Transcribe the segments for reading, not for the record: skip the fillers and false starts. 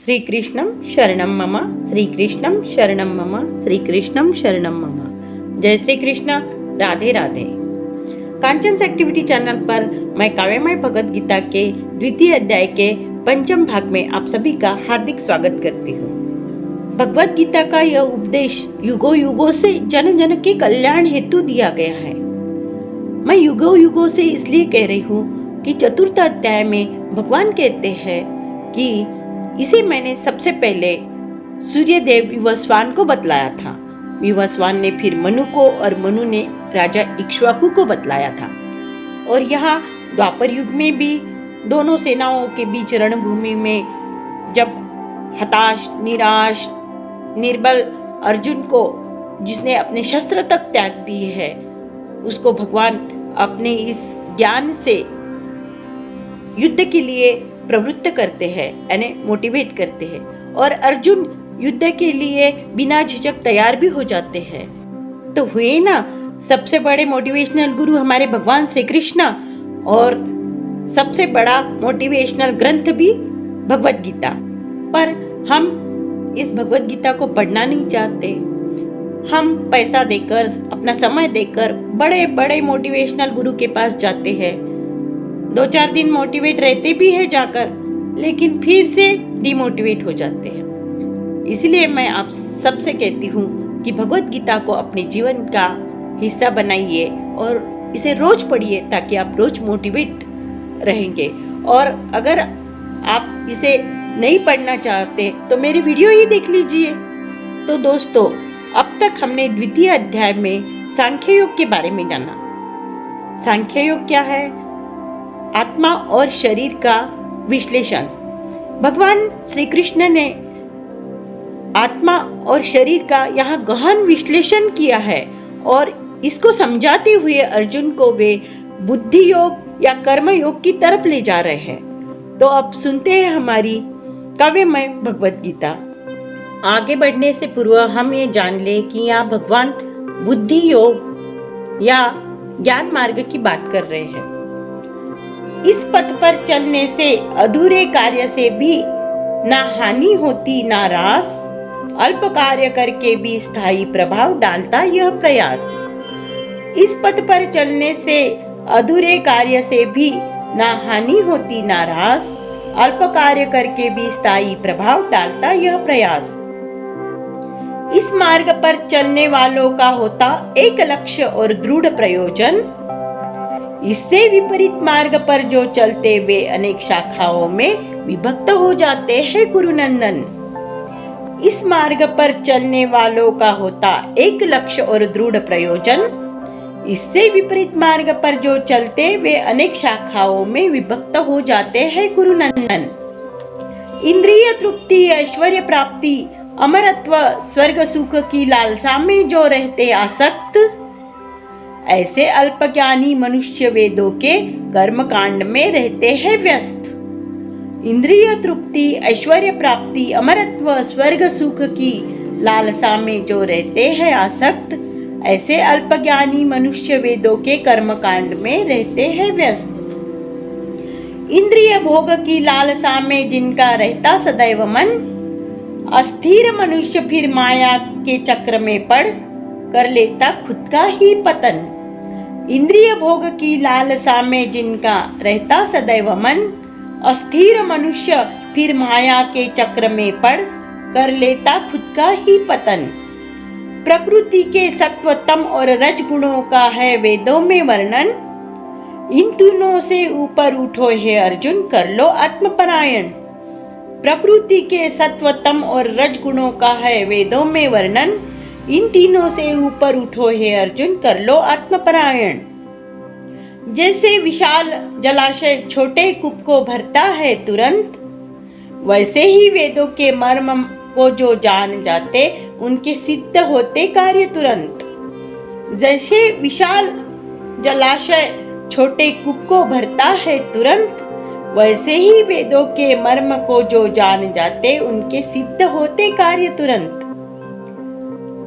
श्रीकृष्णं शरणं मम, श्रीकृष्णं शरणं मम, श्रीकृष्णं शरणं मम। जय श्री कृष्ण, राधे राधे। कांचन एक्टिविटी चैनल पर मैं काव्यमय भगवद गीता के द्वितीय अध्याय के पंचम भाग में आप सभी का हार्दिक स्वागत करती हूँ। भगवद गीता का यह उपदेश युगों युगों से जन जन के कल्याण हेतु दिया गया है। मैं युगों युगों से इसलिए कह रही हूँ कि चतुर्थ अध्याय में भगवान कहते हैं कि इसे मैंने सबसे पहले सूर्यदेव विवस्वान को बतलाया था। विवस्वान ने फिर मनु को और मनु ने राजा इक्ष्वाकु को बतलाया था। और यहाँ द्वापर युग में भी दोनों सेनाओं के बीच रणभूमि में जब हताश, निराश, निर्बल अर्जुन को, जिसने अपने शस्त्र तक त्याग दिए है, उसको भगवान अपने इस ज्ञान से युद्ध के लिए प्रवृत्त करते हैं, यानी मोटिवेट करते हैं। और अर्जुन युद्ध के लिए बिना झिझक तैयार भी हो जाते हैं। तो हुए ना सबसे बड़े मोटिवेशनल गुरु हमारे भगवान श्री कृष्ण, और सबसे बड़ा मोटिवेशनल ग्रंथ भी भगवद गीता। पर हम इस भगवद गीता को पढ़ना नहीं चाहते। हम पैसा देकर, अपना समय देकर बड़े बड़े मोटिवेशनल गुरु के पास जाते हैं। 2-4 दिन मोटिवेट रहते भी है जाकर, लेकिन फिर से डिमोटिवेट हो जाते हैं। इसलिए मैं आप सबसे कहती हूँ कि भगवद गीता को अपने जीवन का हिस्सा बनाइए और इसे रोज पढ़िए, ताकि आप रोज मोटिवेट रहेंगे। और अगर आप इसे नहीं पढ़ना चाहते तो मेरी वीडियो ही देख लीजिए। तो दोस्तों, अब तक हमने द्वितीय अध्याय में सांख्य योग के बारे में जाना। सांख्य योग क्या है? आत्मा और शरीर का विश्लेषण। भगवान श्री कृष्ण ने आत्मा और शरीर का यहाँ गहन विश्लेषण किया है, और इसको समझाते हुए अर्जुन को वे बुद्धि योग या कर्म योग की तरफ ले जा रहे हैं। तो अब सुनते हैं हमारी काव्यमय भगवद गीता। आगे बढ़ने से पूर्व हम ये जान ले कि यहाँ भगवान बुद्धि योग या ज्ञान मार्ग की बात कर रहे हैं। इस पथ पर चलने से अधूरे कार्य से भी ना हानि होती ना रास, अल्प कार्य करके भी स्थायी प्रभाव डालता यह प्रयास। इस पथ पर चलने से अधूरे कार्य से भी ना हानि होती ना रास, अल्प कार्य करके भी स्थायी प्रभाव डालता यह प्रयास। इस मार्ग पर चलने वालों का होता एक लक्ष्य और दृढ़ प्रयोजन। इससे विपरीत मार्ग पर जो चलते वे अनेक शाखाओं में विभक्त हो जाते हैं गुरुनंदन। इस मार्ग पर चलने वालों का होता एक लक्ष्य और दृढ़ प्रयोजन। इससे विपरीत मार्ग पर जो चलते वे अनेक शाखाओं में विभक्त हो जाते हैं गुरुनंदन। इंद्रिय तृप्ति, ऐश्वर्य प्राप्ति, अमरत्व, स्वर्ग सुख की लालसा में जो रहते आसक्त, ऐसे अल्पज्ञानी मनुष्य वेदों के कर्म कांड में रहते हैं व्यस्त। इंद्रिय तृप्ति, ऐश्वर्य प्राप्ति, अमरत्व, स्वर्ग सुख की लालसा में जो रहते हैं आसक्त, ऐसे अल्पज्ञानी मनुष्य वेदों के कर्म कांड में रहते हैं व्यस्त। इंद्रिय भोग की लालसा में जिनका रहता सदैव मन, अस्थिर मनुष्य फिर माया के चक्र में पड़ कर लेता खुद का ही पतन। इंद्रिय भोग की लालसा में जिनका रहता सदैव मन, अस्थिर मनुष्य फिर माया के चक्र में पड़ कर लेता खुद का ही पतन। प्रकृति के सत्व, तम और रज गुणों का है वेदों में वर्णन। इन तीनों से ऊपर उठो हे अर्जुन, कर लो आत्मपरायण। प्रकृति के सत्व, तम और रज गुणों का है वेदों में वर्णन। इन तीनों से ऊपर उठो हे अर्जुन, कर लो आत्मपरायण। जैसे विशाल जलाशय छोटे कूप को भरता है तुरंत, वैसे ही वेदों के मर्म को जो जान जाते उनके सिद्ध होते कार्य तुरंत। जैसे विशाल जलाशय छोटे कूप को भरता है तुरंत, वैसे ही वेदों के मर्म को जो जान जाते उनके सिद्ध होते कार्य तुरंत।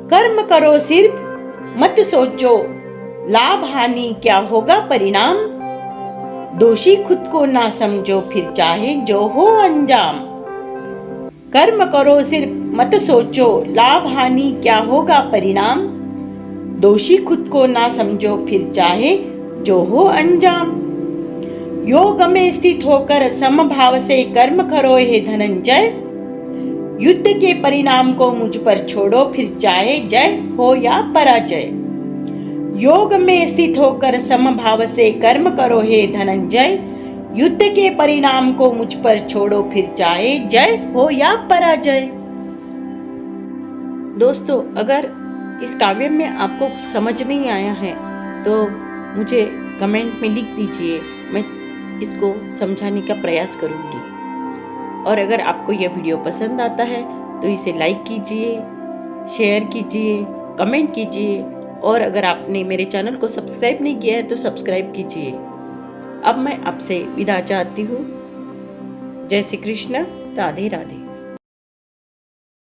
कर्म करो सिर्फ, मत सोचो लाभ हानि क्या होगा परिणाम। दोषी खुद को ना समझो, फिर चाहे जो हो अंजाम। कर्म करो सिर्फ मत सोचो लाभ हानि क्या होगा परिणाम। दोषी खुद को ना समझो फिर चाहे जो हो अंजाम। योग में स्थित होकर समभाव से कर्म करो हे धनंजय। युद्ध के परिणाम को मुझ पर छोड़ो फिर चाहे जय हो या पराजय। योग में स्थित होकर समभाव से कर्म करो हे धनंजय। युद्ध के परिणाम को मुझ पर छोड़ो फिर चाहे जय हो या पराजय। दोस्तों, अगर इस काव्य में आपको समझ नहीं आया है तो मुझे कमेंट में लिख दीजिए, मैं इसको समझाने का प्रयास करूंगी। और अगर आपको यह वीडियो पसंद आता है तो इसे लाइक कीजिए, शेयर कीजिए, कमेंट कीजिए और अगर आपने मेरे चैनल को सब्सक्राइब नहीं किया है तो सब्सक्राइब कीजिए। अब मैं आपसे विदा चाहती हूँ। जय श्री कृष्ण, राधे राधे।